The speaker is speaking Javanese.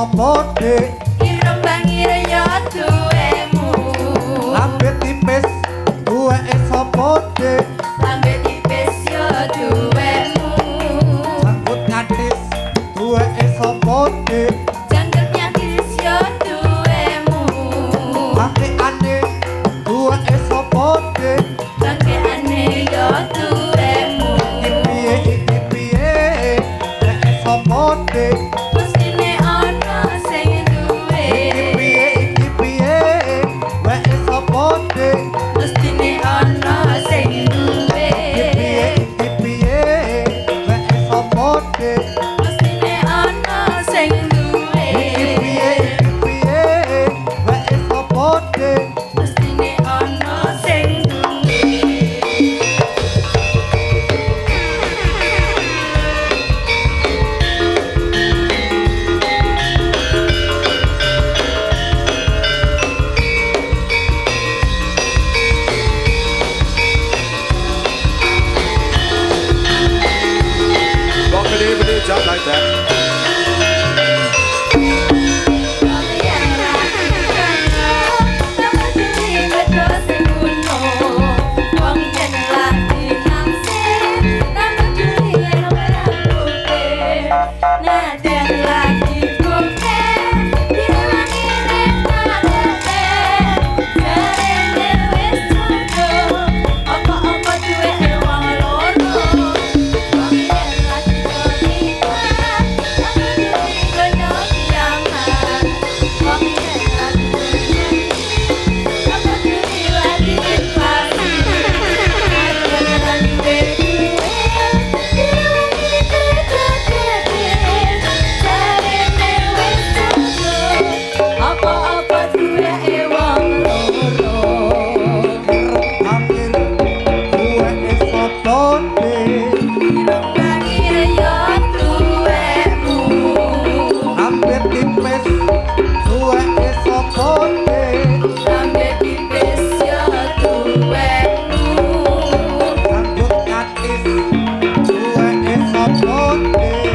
sapa dik ireng bangir yo duwemu lambe tipis duweke sapa dik lambe tipis yo duwemu janggut nyatis duweke sapa dik janggut nyatis yo duwemu bangkeane duweke sapa dik bangkeane yo duwemu iki piye duweke sapa dik mestine ana sing duwe iki piye duweke sapa dik mestine ana sing duwe iki piye duweke sapa dik mestine ana sing duwe iki piye duweke sapa dik mestine ana sing duwe Rock it in, it jump like that. Apa-apa duwe wong loro Akhir duweke sapa dik bangir yo duwemu lambe tipis duweke sapa dik lambe tipis yo duwemu janggut nyatis duweke sapa dik